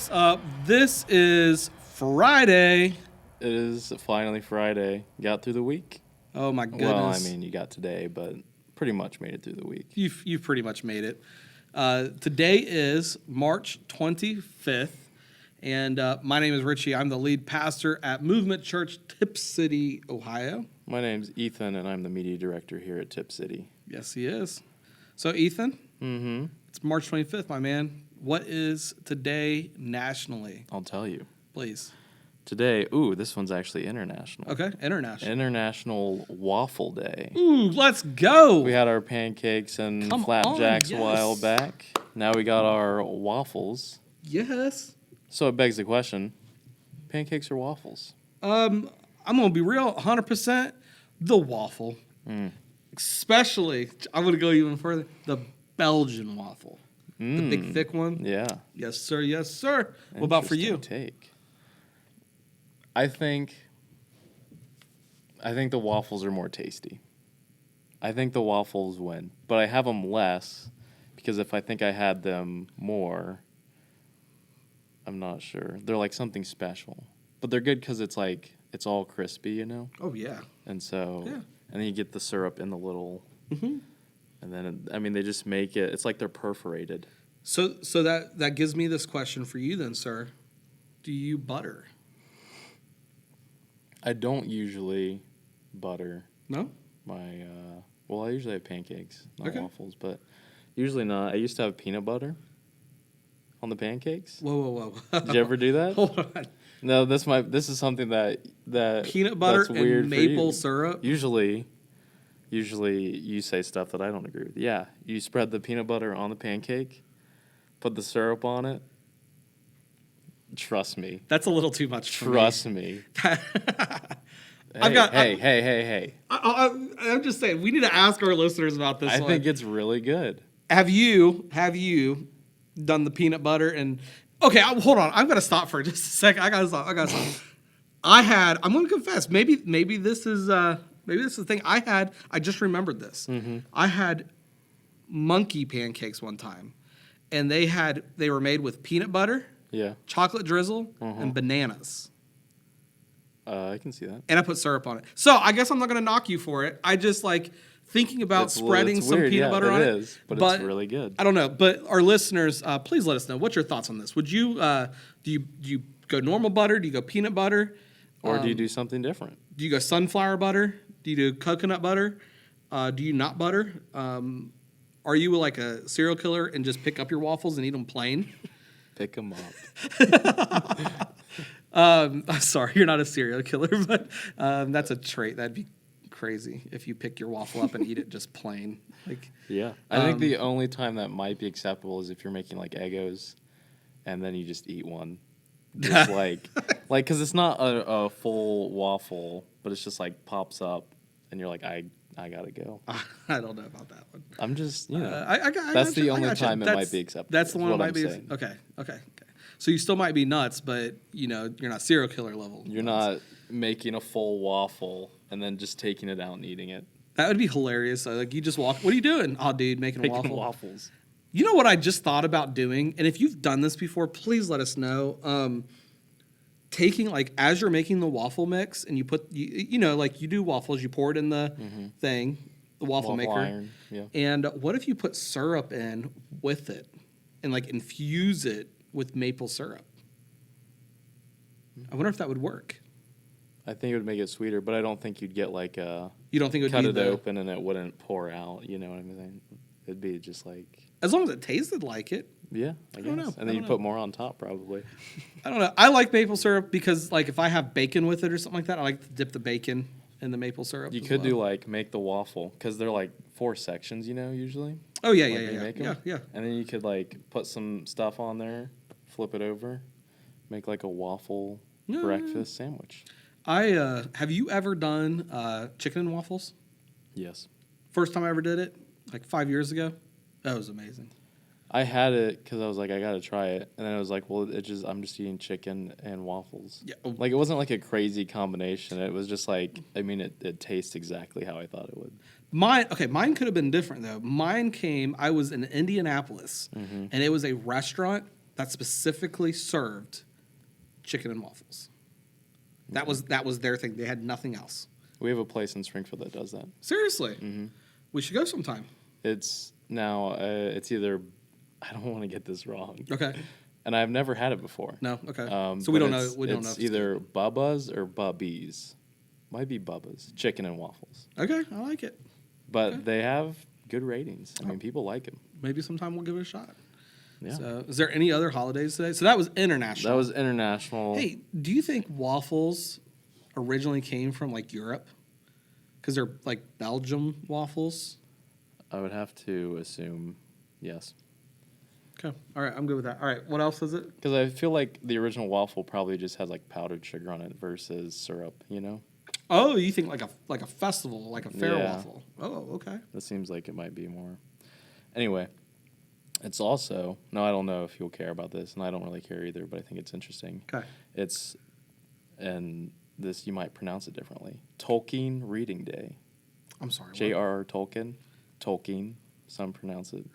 What's up? This is Friday. It is finally Friday. Got through the week? Oh my goodness. Well, I mean, you got today, but pretty much made it through the week. You've pretty much made it. Today is March 25th, and my name is Richie. I'm the lead pastor at Movement Church, Tipp City, Ohio. My name's Ethan, and I'm the media director here at Tipp City. Yes, he is. So, Ethan, it's March 25th, my man. What is today nationally? I'll tell you. Please. Today, this one's actually international. Okay, international. International Waffle Day. Ooh, let's go. We had our pancakes and flapjacks a while back. Now we got our waffles. Yes. So it begs the question, pancakes or waffles? I'm going to be real, 100% the waffle. Especially, I'm going to go even further, the Belgian waffle. The big, thick one? Yeah. Yes, sir. Yes, sir. What about for you? Take. I think the waffles are more tasty. I think the waffles win. But I have them less because if I think I had them more, I'm not sure. They're like something special. But they're good because it's all crispy, you know? Oh, yeah. And so, yeah. And then you get the syrup in the little... And then, they just make it, it's like they're perforated. So that gives me this question for you then, sir. Do you butter? I don't usually butter No? my, I usually have pancakes, not Okay. waffles, but usually not. I used to have peanut butter on the pancakes. Whoa. Did you ever do that? Hold on. No, this is something that Peanut butter that's weird and for you. maple syrup? Usually you say stuff that I don't agree with. Yeah, you spread the peanut butter on the pancake, put the syrup on it. Trust me. That's a little too much for Trust me. me. Hey. I'm just saying, we need to ask our listeners about this I one. think it's really good. Have you done the peanut butter and... Okay, hold on. I'm going to stop for just a second. I got to stop. I'm going to confess, maybe this is the thing I just remembered this. I had monkey pancakes one time, and they were made with peanut butter, chocolate drizzle, and bananas. I can see that. And I put syrup on it. So I guess I'm not going to knock you for it. I just like thinking about spreading some peanut butter on it. But it's really good. I don't know. But our listeners, please let us know. What's your thoughts on this? Would you do you go normal butter? Do you go peanut butter? Or do you do something different? Do you go sunflower butter? Do you do coconut butter? Do you not butter? Are you like a serial killer and just pick up your waffles and eat them plain? Pick them up. I'm sorry, you're not a serial killer, but that's a trait. That'd be crazy if you pick your waffle up and eat it just plain. Yeah. I think the only time that might be acceptable is if you're making like Eggos and then you just eat one. Just because it's not a full waffle, but it's just like pops up and you're like, I gotta go. I don't know about that one. I'm just, that's the only time it might be acceptable. That's the one that might be. Saying. Okay. So you still might be nuts, but you're not serial killer level. You're not making a full waffle and then just taking it out and eating it. That would be hilarious. Like you just walk. What are you doing? Oh, dude, making a waffle. Waffles. You know what I just thought about doing? And if you've done this before, please let us know. Taking as you're making the waffle mix and you put you do waffles, you pour it in the thing, the waffle maker. Iron, yeah. And what if you put syrup in with it and infuse it with maple syrup? I wonder if that would work. I think it would make it sweeter, but I don't think you'd get You don't think it would cut it open and it wouldn't pour out. You know what I mean? It'd be just as long as it tasted like it. Yeah, I guess. don't know. And then you put more on top, probably. I don't know. I like maple syrup because if I have bacon with it or something like that, I like to dip the bacon in the maple syrup. You could do make the waffle because they're 4 sections, usually. Oh yeah. Yeah. And then you could put some stuff on there, flip it over, make a waffle breakfast sandwich. Have you ever done chicken and waffles? Yes. First time I ever did it, 5 years ago. That was amazing. I had it because I was I got to try it. And then I was I'm just eating chicken and waffles. Yeah. It wasn't a crazy combination. It was just it tastes exactly how I thought it would. Mine could have been different, though. I was in Indianapolis, and it was a restaurant that specifically served chicken and waffles. That was their thing. They had nothing else. We have a place in Springfield that does that. Seriously. Mm-hmm. We should go sometime. It's now, it's either, I don't want to get this wrong. Okay. And I've never had it before. No? Okay. So we don't know. We don't know. It's either Bubba's or Bubby's. Might be Bubba's. Chicken and waffles. Okay. I like it. But they have good ratings. I mean, people like them. Maybe sometime we'll give it a shot. Yeah. So, is there any other holidays today? So that was international. That was international. Hey, do you think waffles originally came from like Europe? Because they're like Belgium waffles. I would have to assume yes. Okay. All right. I'm good with that. All right. What else is it? Because I feel like the original waffle probably just had like powdered sugar on it versus syrup, you know? Oh, you think like a festival, like a fair Yeah. waffle. Oh, okay. That seems like it might be more. Anyway, it's also, no, I don't know if you'll care about this, and I don't really care either, but I think it's interesting. Okay. It's, and this, you might pronounce it differently, Tolkien Reading Day. I'm sorry. what? J.R.R. Tolkien. Tolkien. Some pronounce it.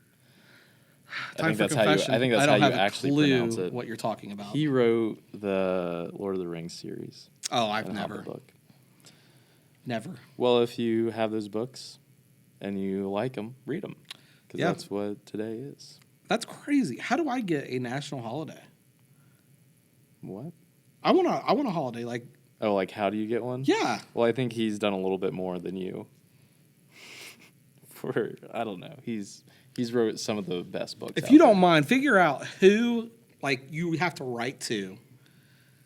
Time for I confession. think that's I don't how you have a actually clue pronounce it. what you're talking about. He wrote the Lord of the Rings series. Oh, I've and never. Hobbit book. Never. Well, if you have those books and you like them, read them. Because Yeah. that's what today is. That's crazy. How do I get a national holiday? What? I want a holiday like Oh, like how do you get one? yeah. Well, I think he's done a little bit more than you. I don't know. He's wrote some of the best books. If out you there don't mind, figure out who like you have to write to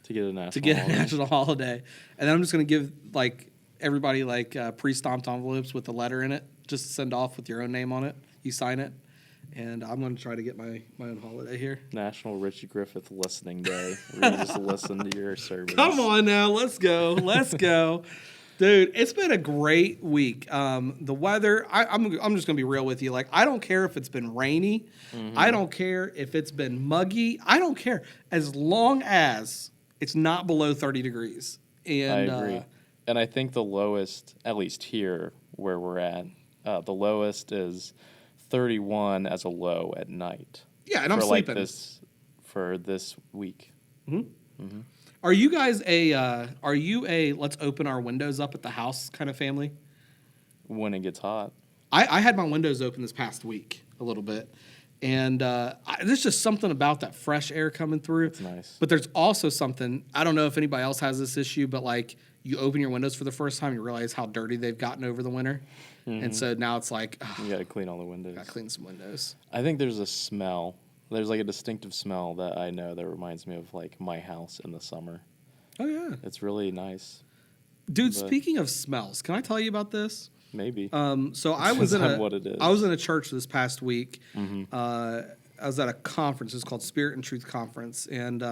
to get a national to get a holiday. national holiday, and then I'm just gonna give like everybody like pre-stomped envelopes with the letter in it, just to send off with your own name on it. You sign it, and I'm gonna try to get my own holiday here. National Richie Griffith Listening Day. Where you just listen to your sermons. Come on now, let's go, let's go. Dude, it's been a great week. The weather, I'm just gonna be real with you. Like, I don't care if it's been rainy. Mm-hmm. I don't care if it's been muggy. I don't care as long as it's not below 30 degrees. And I agree. And I think the lowest, at least here where we're at, the lowest is 31 as a low at night. Yeah, and I'm for sleeping. For this week. Are you guys are you a let's open our windows up at the house kind of family? When it gets hot. I had my windows open this past week a little bit, and there's just something about that fresh air coming through. It's nice. But there's also something, I don't know if anybody else has this issue, but like you open your windows for the first time, you realize how dirty they've gotten over the winter. And so now it's like, You got to clean all the windows. gotta clean some windows. I think there's a smell. There's like a distinctive smell that I know that reminds me of like my house in the summer. Oh, yeah. It's really nice. Dude, But- speaking of smells, can I tell you about this? Maybe. So I was in Depends on what it is. I was in a church this past week. I was at a conference. It's called Spirit and Truth Conference, and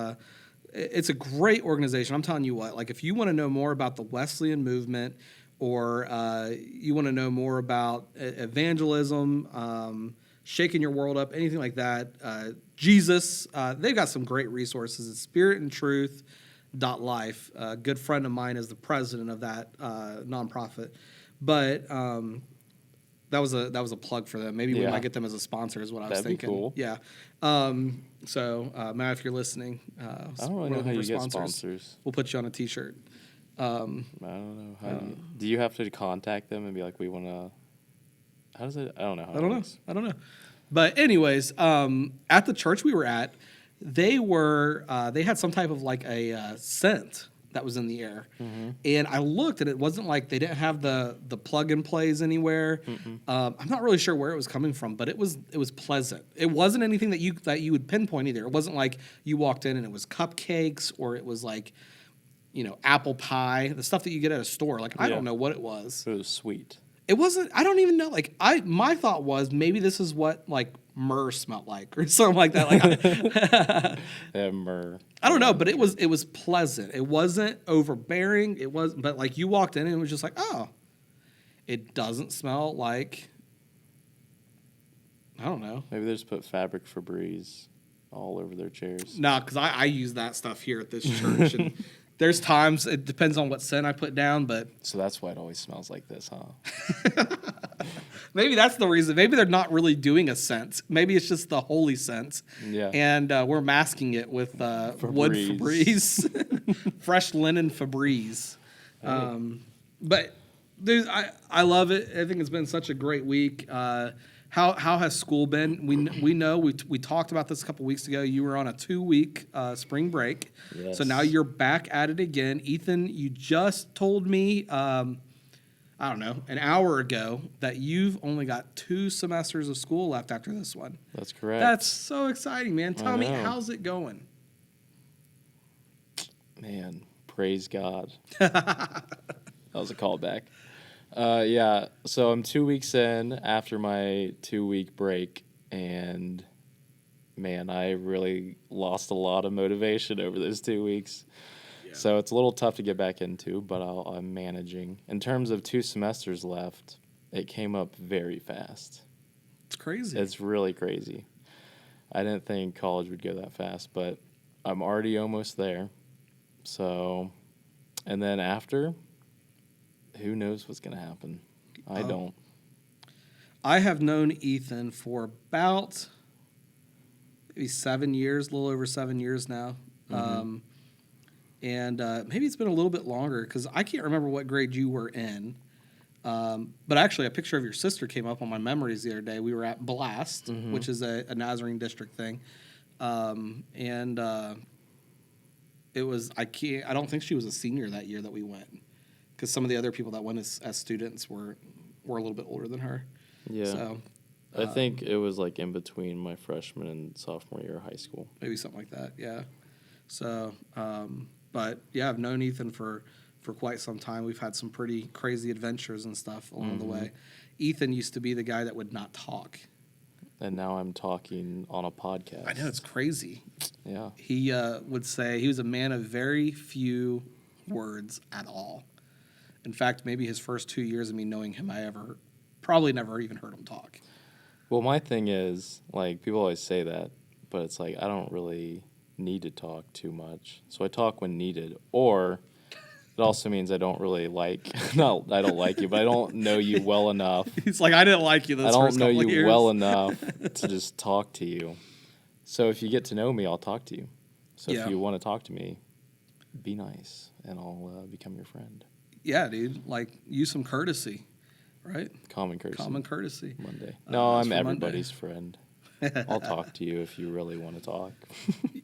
it's a great organization. I'm telling you what, like if you want to know more about the Wesleyan movement, or you want to know more about evangelism, shaking your world up, anything like that, Jesus, they've got some great resources. It's spiritandtruth.life. A good friend of mine is the president of that nonprofit. But that was a plug for them. Maybe we Yeah. might get them as a sponsor, is what I was That'd be thinking. cool. Yeah. So Matt, if you're listening, I don't really know how you get sponsors. sponsors. We'll put you on a T-shirt. I don't know. Do you have to contact them and be like, we want to... How does it... I don't know. I don't know. But anyways, at the church we were at, they had some type of like a scent that was in the air, and I looked, and it wasn't like they didn't have the plug and plays anywhere. I'm not really sure where it was coming from, but it was pleasant. It wasn't anything that you would pinpoint either. It wasn't like you walked in and it was cupcakes, or it was like, apple pie, the stuff that you get at a store. Like I Yeah. don't know what it was. It was sweet. It wasn't. I don't even know. Like my thought was maybe this is what like myrrh smelled like, or something like that. Like They have myrrh. I don't know, but it was pleasant. It wasn't overbearing. It was, but like you walked in and it was just like, oh, it doesn't smell like. I don't know. Maybe they just put fabric Febreze all over their chairs. No, because I use that stuff here at this church, and there's times it depends on what scent I put down, but So that's why it always smells like this, huh? Maybe that's the reason. Maybe they're not really doing a scent. Maybe it's just the holy scent. Yeah. And we're masking it with wood Febreze, fresh linen Febreze. But dude, I love it. I think it's been such a great week. How has school been? We know we talked about this a couple weeks ago. You were on a 2-week spring break, Yes. so now you're back at it again. Ethan, you just told me I don't know, an hour ago that you've only got 2 semesters of school left after this one. That's correct. That's so exciting, man. Tell me, know. how's it going? Man, praise God. That was a callback. Yeah, so I'm 2 weeks in after my 2-week break, and man, I really lost a lot of motivation over those 2 weeks. So it's a little tough to get back into, but I'm managing. In terms of 2 semesters left, it came up very fast. It's crazy. It's really crazy. I didn't think college would go that fast, but I'm already almost there. So, and then after, who knows what's going to happen? I don't. I have known Ethan for about maybe 7 years, a little over 7 years now. And maybe it's been a little bit longer because I can't remember what grade you were in. But actually, a picture of your sister came up on my memories the other day. We were at Blast, which is a Nazarene district thing. It was, I don't think she was a senior that year that we went because some of the other people that went as students were a little bit older than her. Yeah. So, I think it was like in between my freshman and sophomore year of high school. maybe something like that, yeah. So, but yeah, I've known Ethan for quite some time. We've had some pretty crazy adventures and stuff along the way. Ethan used to be the guy that would not talk. And now I'm talking on a podcast. I know, it's crazy. Yeah. He would say he was a man of very few words at all. In fact, maybe his first 2 years of me knowing him, I probably never even heard him talk. Well, my thing is, like, people always say that, but it's like I don't really need to talk too much. So I talk when needed. Or it also means I don't really like, I don't like you, but I don't know you well enough. He's like, I didn't like you this I don't first know couple of you years. well enough to just talk to you. So if you get to know me, I'll talk to you. So Yeah. if you want to talk to me, be nice, and I'll become your friend. Yeah, dude. Like, use some courtesy, right? Common courtesy. Common courtesy. Monday. No, that's I'm for everybody's friend. I'll talk to you if you really want to talk.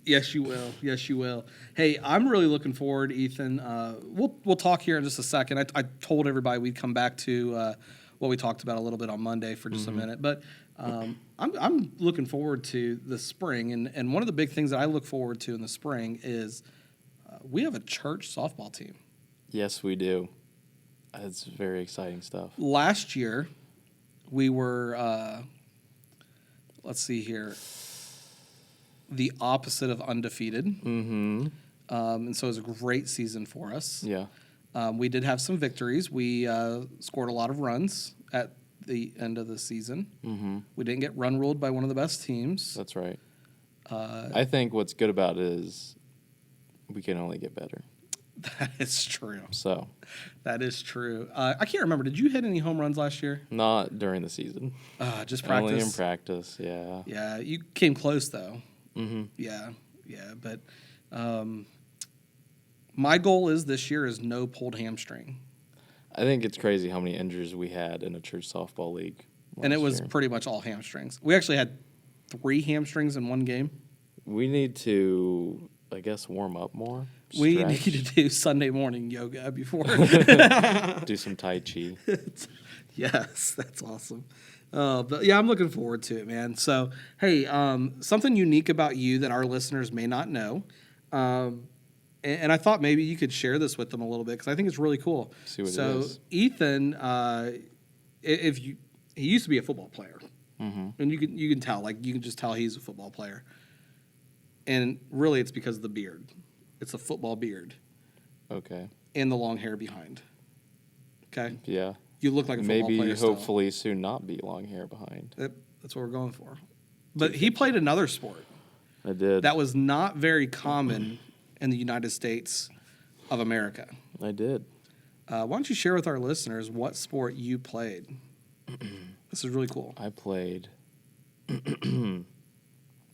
Yes, you will. Yes, you will. Hey, I'm really looking forward, Ethan. We'll talk here in just a second. I told everybody we'd come back to what we talked about a little bit on Monday for just a minute, but I'm looking forward to the spring, and one of the big things that I look forward to in the spring is we have a church softball team. Yes, we do. It's very exciting stuff. Last year, we were, let's see here, the opposite of undefeated. Mm-hmm. And so it was a great season for us. Yeah. We did have some victories. We scored a lot of runs at the end of the season. Mm-hmm. We didn't get run ruled by one of the best teams. That's right. I think what's good about it is we can only get better. That is true. So. That is true. I can't remember. Did you hit any home runs last year? Not during the season. Just practice. Only in practice, yeah. Yeah, you came close though. Mm-hmm. Yeah, but my goal is this year is no pulled hamstring. I think it's crazy how many injuries we had in a church softball league. And it was year. pretty much all hamstrings. We actually had 3 hamstrings in one game. We need to, I guess, warm up more. We stretch, need to do Sunday morning yoga before. do some Tai Chi. Yes, that's awesome. But yeah, I'm looking forward to it, man. So, hey, something unique about you that our listeners may not know. And I thought maybe you could share this with them a little bit because I think it's really cool. See what it so is. Ethan, he used to be a football player, and you can tell, like you can just tell he's a football player. And really, it's because of the beard. It's a football beard. Okay. And the long hair behind. Okay. Yeah. You look like a football player. Maybe still. hopefully soon not be long hair behind. That's what we're going for. But he played another sport. I did. That was not very common in the United States of America. I did. Why don't you share with our listeners what sport you played? This is really cool. I played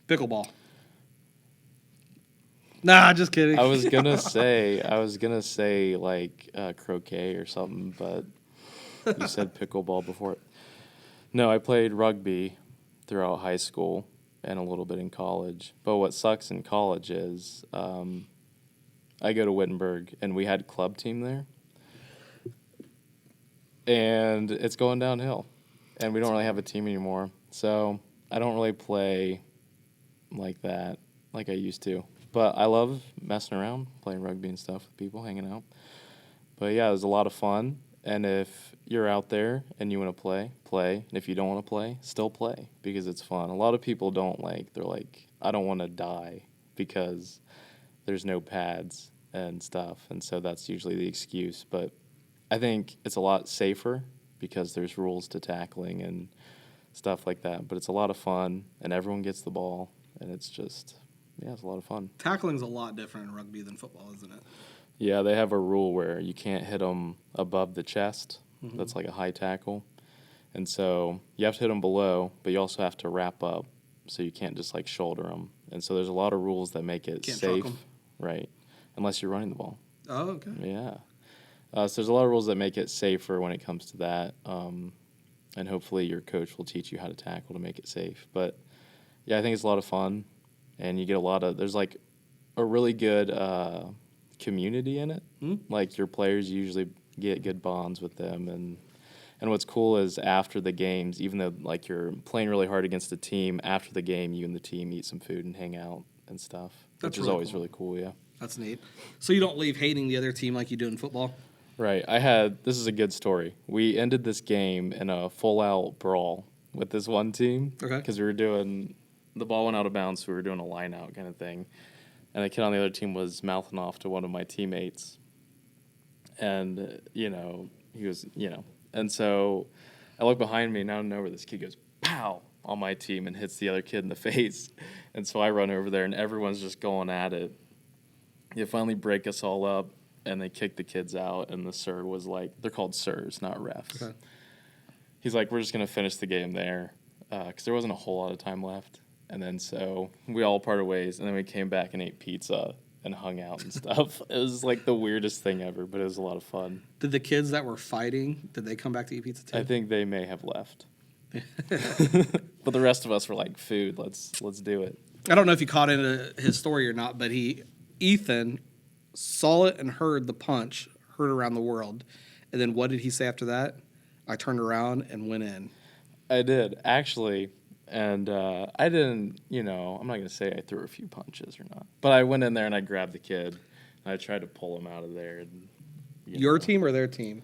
Pickleball. Nah, just kidding. I was gonna say like croquet or something, but you said pickleball before it. No, I played rugby throughout high school and a little bit in college. But what sucks in college is I go to Wittenberg, and we had club team there, and it's going downhill, and we don't really have a team anymore. So I don't really play like that like I used to. But I love messing around, playing rugby and stuff with people, hanging out. But yeah, it was a lot of fun. And if you're out there and you want to play, play. And if you don't want to play, still play because it's fun. A lot of people they're like, I don't want to die because there's no pads and stuff. And so that's usually the excuse. But I think it's a lot safer because there's rules to tackling and stuff like that. But it's a lot of fun, and everyone gets the ball, and it's just, yeah, it's a lot of fun. Tackling's a lot different in rugby than football, isn't it? Yeah, they have a rule where you can't hit them above the chest. Mm-hmm. That's like a high tackle. And so you have to hit them below, but you also have to wrap up, so you can't just like shoulder them. And so there's a lot of rules that make it Can't safe, truck 'em. right? Unless you're running the ball. Oh, okay. Yeah. So there's a lot of rules that make it safer when it comes to that. And hopefully your coach will teach you how to tackle to make it safe. But yeah, I think it's a lot of fun, and you get there's like a really good community in it. Mm-hmm. Like your players usually get good bonds with them, and what's cool is after the games, even though like you're playing really hard against the team, after the game you and the team eat some food and hang out and stuff, That's which is really always cool. really cool. Yeah. That's neat. So you don't leave hating the other team like you do in football? Right. This is a good story. We ended this game in a full-out brawl with this one team. Okay. Because the ball went out of bounds, so we were doing a line-out kind of thing. And the kid on the other team was mouthing off to one of my teammates. And, he was, And so I look behind me, and out of nowhere, this kid goes, pow, on my team and hits the other kid in the face. And so I run over there, and everyone's just going at it. They finally break us all up, and they kick the kids out, and the sir was like, they're called sirs, not refs. Okay. He's like, we're just going to finish the game there because there wasn't a whole lot of time left. And then so we all parted ways, and then we came back and ate pizza and hung out and stuff. It was like the weirdest thing ever, but it was a lot of fun. Did the kids that were fighting, did they come back to eat pizza too? I think they may have left. But the rest of us were like, food, let's do it. I don't know if you caught into his story or not, but Ethan saw it and heard the punch, heard around the world. And then what did he say after that? I turned around and went in. I did, actually. And I didn't, I'm not going to say I threw a few punches or not. But I went in there and I grabbed the kid. And I tried to pull him out of there. And, Your team or their team?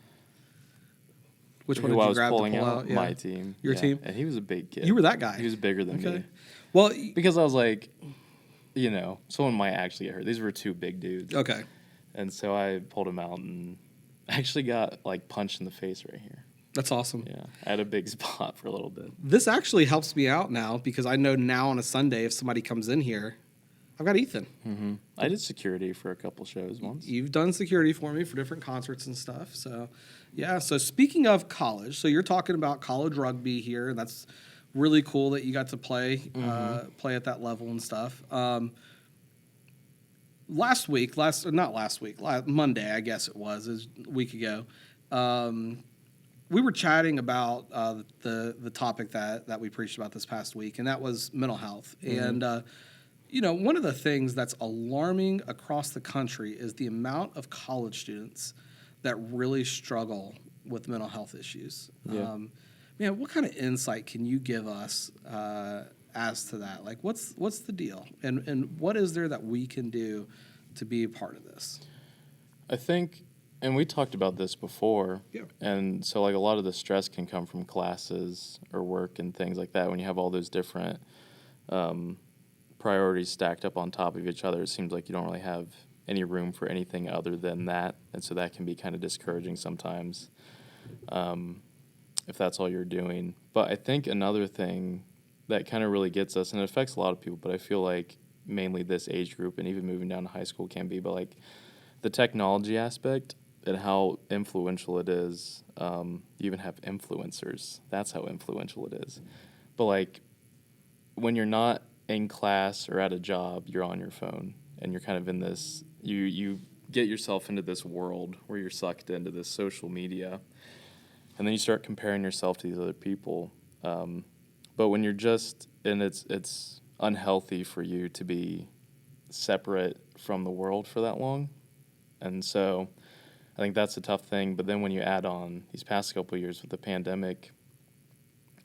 Which one who did I you was grab to pulling pull out? out? Yeah. My team. Your Yeah. team? And he was a big kid. You were that guy. He was bigger than Okay. me. Well, Because I was like, someone might actually get hurt. These were two big dudes. okay. And so I pulled him out and actually got like punched in the face right here. That's awesome. Yeah. I had a big spot for a little bit. This actually helps me out now because I know now on a Sunday if somebody comes in here, I've got Ethan. Mm-hmm. I did security for a couple shows once. You've done security for me for different concerts and stuff. So, yeah. So speaking of college, so you're talking about college rugby here, and that's really cool that you got to play at that level and stuff. Monday, I guess it was a week ago. We were chatting about the topic that we preached about this past week, and that was mental health. Mm-hmm. And, one of the things that's alarming across the country is the amount of college students that really struggle with mental health issues. Yeah. Man, what kind of insight can you give us as to that? Like, what's the deal? And what is there that we can do to be a part of this? I think, and we talked about this before, Yeah. and so like a lot of the stress can come from classes or work and things like that. When you have all those different priorities stacked up on top of each other, it seems like you don't really have any room for anything other than that, and so that can be kind of discouraging sometimes if that's all you're doing. But I think another thing that kind of really gets us, and it affects a lot of people, but I feel like mainly this age group and even moving down to high school can be, but like the technology aspect and how influential it is. You even have influencers. That's how influential it is. But like when you're not in class or at a job, you're on your phone and you're kind of in this. You get yourself into this world where you're sucked into this social media, and then you start comparing yourself to these other people. But when you're just, and it's unhealthy for you to be separate from the world for that long. And so I think that's a tough thing. But then when you add on these past couple of years with the pandemic,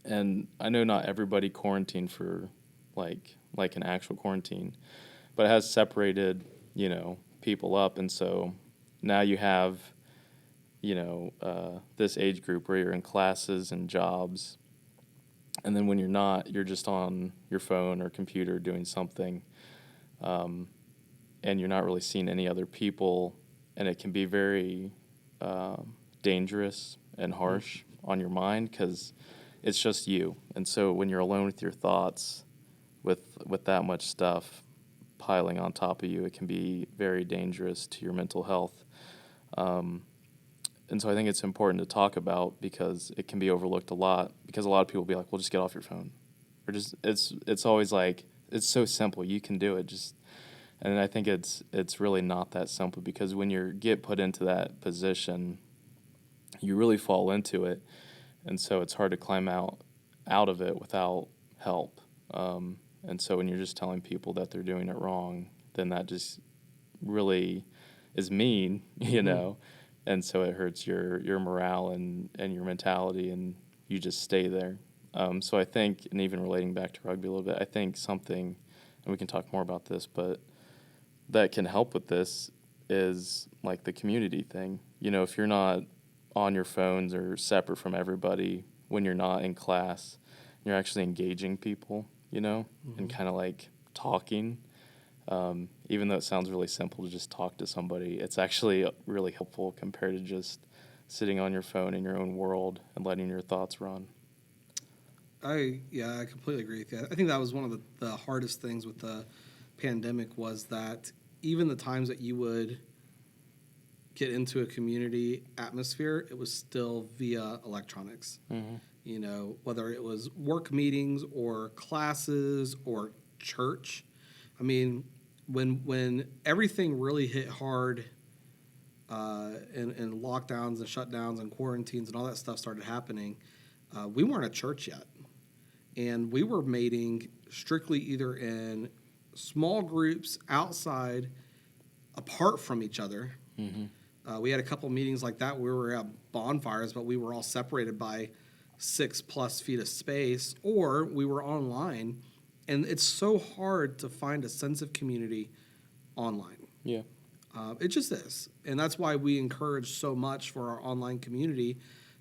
and I know not everybody quarantined for like an actual quarantine, but it has separated, people up. And so now you have, this age group where you're in classes and jobs. And then when you're not, you're just on your phone or computer doing something. And you're not really seeing any other people, and it can be very dangerous and harsh on your mind because it's just you. And so when you're alone with your thoughts, with that much stuff piling on top of you, it can be very dangerous to your mental health. And so I think it's important to talk about because it can be overlooked a lot because a lot of people will be like, well, just get off your phone. Or just, it's always like, it's so simple, you can do it, and I think it's really not that simple because when you get put into that position, you really fall into it, and so it's hard to climb out of it without help. And so when you're just telling people that they're doing it wrong, then that just really is mean, and so it hurts your morale and your mentality, and you just stay there. So I think, and even relating back to rugby a little bit, I think something, and we can talk more about this, but that can help with this is like the community thing. If you're not on your phones or separate from everybody when you're not in class, you're actually engaging people, and kind of like talking. Even though it sounds really simple to just talk to somebody, it's actually really helpful compared to just sitting on your phone in your own world and letting your thoughts run. I completely agree with you. I think that was one of the hardest things with the pandemic was that even the times that you would get into a community atmosphere, it was still via electronics. Mm-hmm. Whether it was work meetings or classes or church. I mean, when everything really hit hard and lockdowns and shutdowns and quarantines and all that stuff started happening, we weren't at church yet. And we were meeting strictly either in small groups outside, apart from each other. Mm-hmm. We had a couple meetings like that where we were at bonfires, but we were all separated by 6+ feet of space, or we were online. And it's so hard to find a sense of community online. Yeah. It just is. And that's why we encourage so much for our online community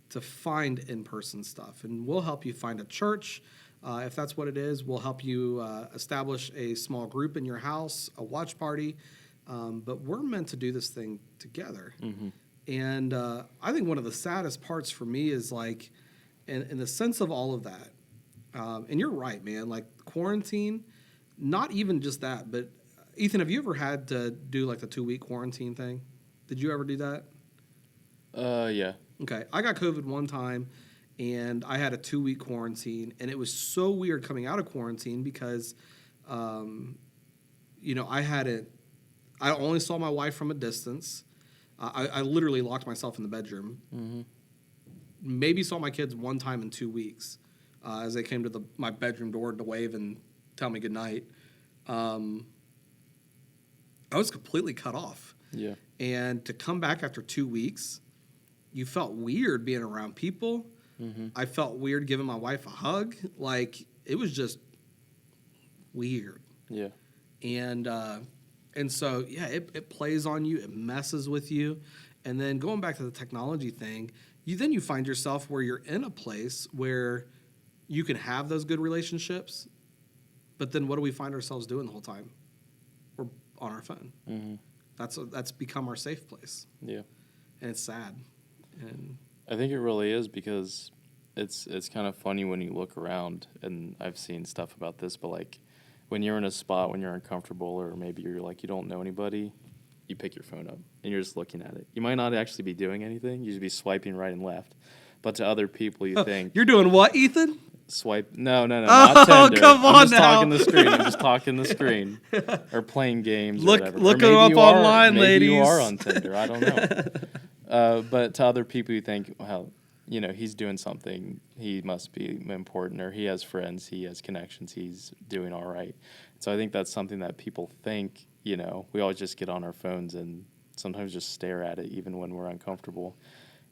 to find in-person stuff. And we'll help you find a church. If that's what it is, we'll help you establish a small group in your house, a watch party. But we're meant to do this thing together. Mm-hmm. And I think one of the saddest parts for me is like, in the sense of all of that, and you're right, man, like quarantine, not even just that, but Ethan, have you ever had to do like the 2-week quarantine thing? Did you ever do that? Yeah. Okay. I got COVID one time, and I had a 2-week quarantine, and it was so weird coming out of quarantine because, I only saw my wife from a distance. I literally locked myself in the bedroom. Mm-hmm. Maybe saw my kids one time in 2 weeks as they came to my bedroom door to wave and tell me goodnight. I was completely cut off. Yeah. And to come back after 2 weeks, you felt weird being around people. Mm-hmm. I felt weird giving my wife a hug. Like, it was just weird. Yeah. And so, yeah, it plays on you. It messes with you. And then going back to the technology thing, you find yourself where you're in a place where you can have those good relationships, but then what do we find ourselves doing the whole time? We're on our phone. Mm-hmm. That's become our safe place. Yeah. And it's sad. And I think it really is because it's kind of funny when you look around, and I've seen stuff about this, but like when you're in a spot when you're uncomfortable or maybe you're like you don't know anybody, you pick your phone up and you're just looking at it. You might not actually be doing anything. You should be swiping right and left. But to other people, you think You're doing what, Ethan? swipe. No, not Tinder. Come on I'm just now. talking the screen. I'm just talking the screen, or playing games. Look- or whatever. look Or maybe him up you are- online, maybe you ladies. are on Tinder. I don't know. But to other people, you think, well, he's doing something. He must be important, or he has friends. He has connections. He's doing all right. So I think that's something that people think. We always just get on our phones and sometimes just stare at it, even when we're uncomfortable.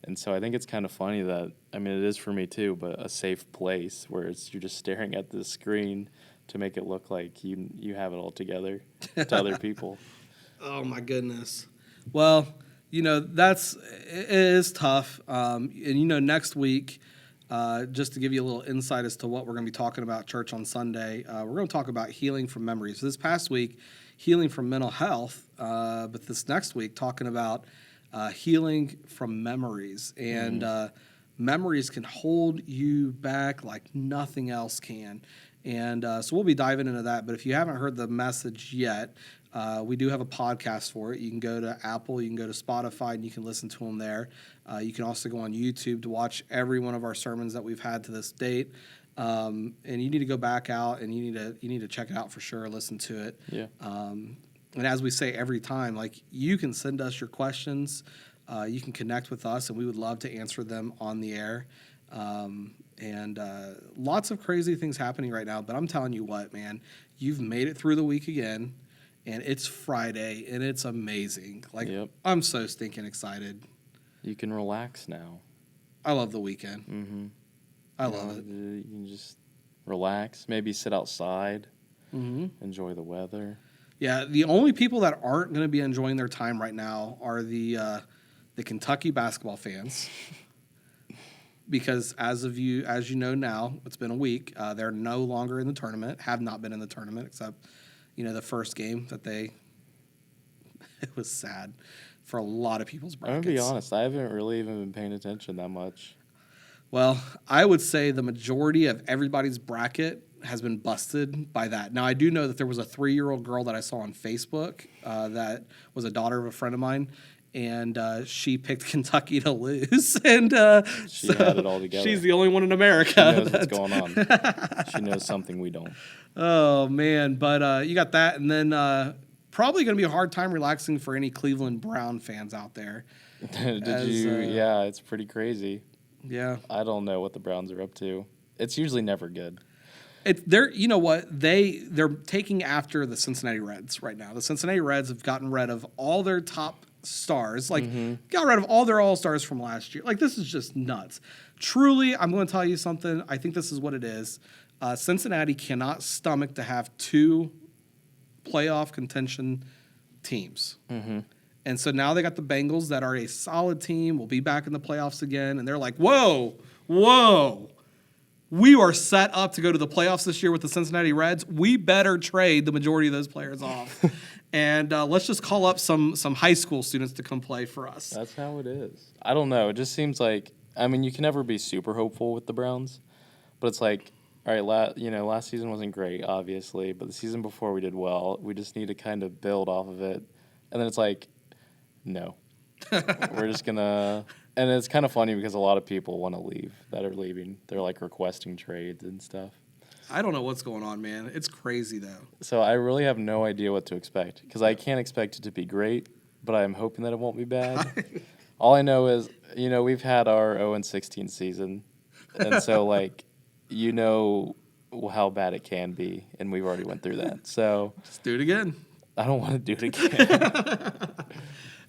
And so I think it's kind of funny that, it is for me too, but a safe place where you're just staring at the screen to make it look like you have it all together to other people. Oh my goodness. Well, it is tough. And next week, just to give you a little insight as to what we're going to be talking about at church on Sunday, we're going to talk about healing from memories. So this past week, healing from mental health, but this next week, talking about healing from memories. And memories can hold you back like nothing else can. And so we'll be diving into that. But if you haven't heard the message yet, we do have a podcast for it. You can go to Apple, you can go to Spotify, and you can listen to them there. You can also go on YouTube to watch every one of our sermons that we've had to this date. And you need to go back out and you need to check it out for sure, listen to it. Yeah. And as we say every time, you can send us your questions, you can connect with us, and we would love to answer them on the air. And lots of crazy things happening right now, but I'm telling you what, man, you've made it through the week again, and it's Friday, and it's amazing. Yep. I'm so stinking excited. You can relax now. I love the weekend. Mm-hmm. I love it. You can just relax, maybe sit outside, enjoy the weather. Yeah, the only people that aren't going to be enjoying their time right now are the Kentucky basketball fans. Because as you know now, it's been a week. They're no longer in the tournament, have not been in the tournament, except, the first game that it was sad for a lot of people's brackets. I'm going to be honest, I haven't really even been paying attention that much. Well, I would say the majority of everybody's bracket has been busted by that. Now, I do know that there was a 3-year-old girl that I saw on Facebook that was a daughter of a friend of mine, and she picked Kentucky to lose. And She had it all together. She's the only one in America. She knows what's going on. She knows something we don't. Oh, man. But you got that. And then probably going to be a hard time relaxing for any Cleveland Brown fans out there. Yeah, it's pretty crazy. Yeah. I don't know what the Browns are up to. It's usually never good. You know what? They're taking after the Cincinnati Reds right now. The Cincinnati Reds have gotten rid of all their top stars. Got rid of all their all-stars from last year. This is just nuts. Truly, I'm going to tell you something. I think this is what it is. Cincinnati cannot stomach to have 2 playoff contention teams. Mm-hmm. And so now they got the Bengals that are a solid team, will be back in the playoffs again, and they're like, whoa, we are set up to go to the playoffs this year with the Cincinnati Reds. We better trade the majority of those players off. And let's just call up some high school students to come play for us. That's how it is. I don't know. It just seems like, you can never be super hopeful with the Browns, but it's like, all right, last season wasn't great, obviously, but the season before we did well. We just need to kind of build off of it. And then it's like, no. We're just going to... And it's kind of funny because a lot of people want to leave that are leaving. They're requesting trades and stuff. I don't know what's going on, man. It's crazy, though. So I really have no idea what to expect because I can't expect it to be great, but I'm hoping that it won't be bad. All I know is, we've had our 0-16 season. And so, how bad it can be, and we've already went through that. So just do it again. I don't want to do it again.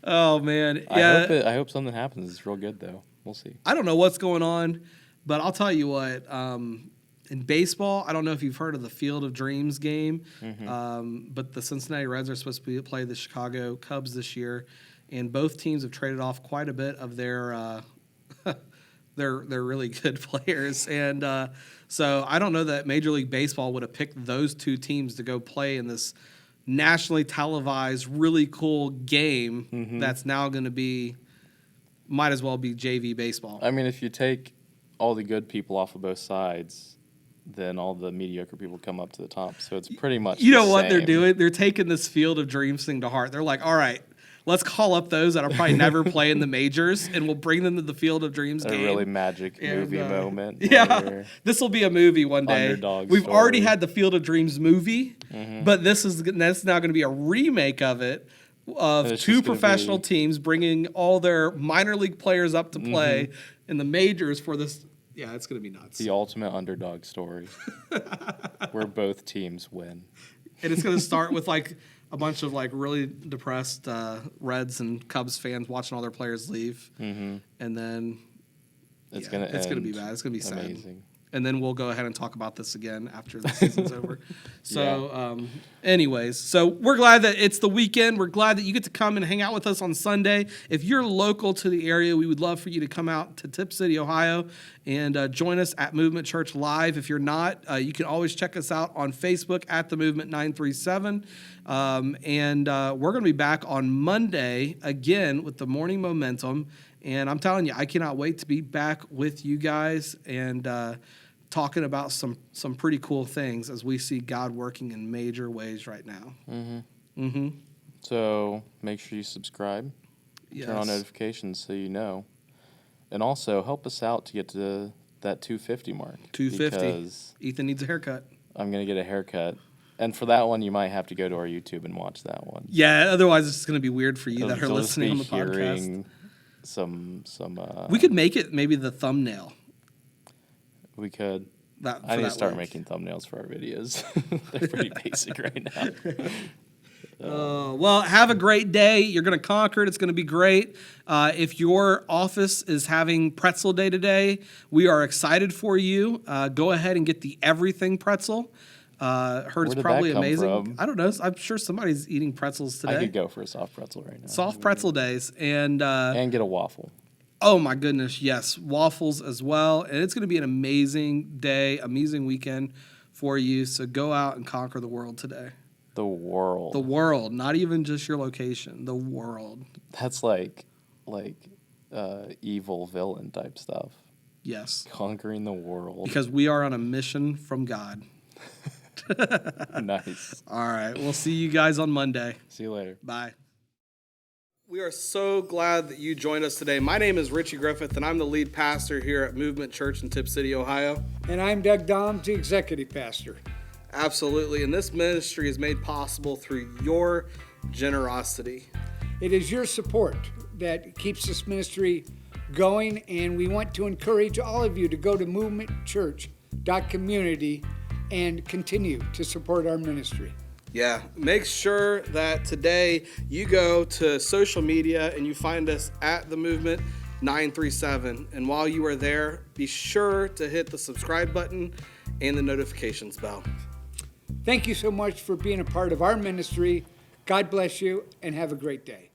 Oh, man. Yeah. I hope something happens. It's real good, though. We'll see. I don't know what's going on, but I'll tell you what. In baseball, I don't know if you've heard of the Field of Dreams game, but the Cincinnati Reds are supposed to play the Chicago Cubs this year, and both teams have traded off quite a bit of their really good players. And so I don't know that Major League Baseball would have picked those 2 teams to go play in this nationally televised, really cool game that's now going to might as well be JV baseball. If you take all the good people off of both sides, then all the mediocre people come up to the top. So it's pretty much what they're doing? They're taking this Field of Dreams thing to heart. They're like, all right, let's call up those that'll probably never play in the majors, and we'll bring them to the Field of Dreams A game. really magic movie moment. Yeah, where this will be a movie one day. Underdog We've story. already had the Field of Dreams movie, but that's now going to be a remake of it, of it's two just gonna professional be- teams bringing all their minor league players up to play in the majors for this. Yeah, it's going to be nuts. The ultimate underdog story, where both teams win. And it's going to start with like a bunch of like really depressed Reds and Cubs fans watching all their players leave, and then It's yeah, gonna it's going to be end bad. It's going to be sad. amazing. And then we'll go ahead and talk about this again after the season's over. So, anyways, so we're glad that it's the weekend. We're glad that you get to come and hang out with us on Sunday. If you're local to the area, we would love for you to come out to Tipp City, Ohio, and join us at Movement Church Live. If you're not, you can always check us out on Facebook at The Movement 937. And we're going to be back on Monday again with the Morning Momentum. And I'm telling you, I cannot wait to be back with you guys and talking about some pretty cool things as we see God working in major ways right now. So make sure you subscribe, turn on notifications so you know, and also help us out to get to that 250 mark. 250. Because Ethan needs a haircut. I'm gonna get a haircut, and for that one you might have to go to our YouTube and watch that one. Yeah, otherwise it's going to be weird for you that are You'll just listening be on the podcast. hearing some. We could make it maybe the thumbnail. We could. That, I need to start week. making thumbnails for our videos. They're pretty basic right now. Well, have a great day. You're going to conquer it. It's going to be great. If your office is having pretzel day today, we are excited for you. Go ahead and get the everything pretzel. Heard Where it's did probably that come amazing. from? I don't know. I'm sure somebody's eating pretzels today. I could go for a soft pretzel right now. Soft pretzel days. And get a waffle. oh my goodness, yes, waffles as well. And it's going to be an amazing day, amazing weekend for you. So go out and conquer the world today. The world. The world, not even just your location, the world. That's like evil villain type stuff. Yes. Conquering the world. Because we are on a mission from God. Nice. All right. We'll see you guys on Monday. See you later. Bye. We are so glad that you joined us today. My name is Richie Griffith, and I'm the lead pastor here at Movement Church in Tipp City, Ohio. And I'm Doug Doms, the executive pastor. Absolutely. And this ministry is made possible through your generosity. It is your support that keeps this ministry going, and we want to encourage all of you to go to movementchurch.community and continue to support our ministry. Yeah, make sure that today you go to social media and you find us at The Movement 937. And while you are there, be sure to hit the subscribe button and the notifications bell. Thank you so much for being a part of our ministry. God bless you, and have a great day.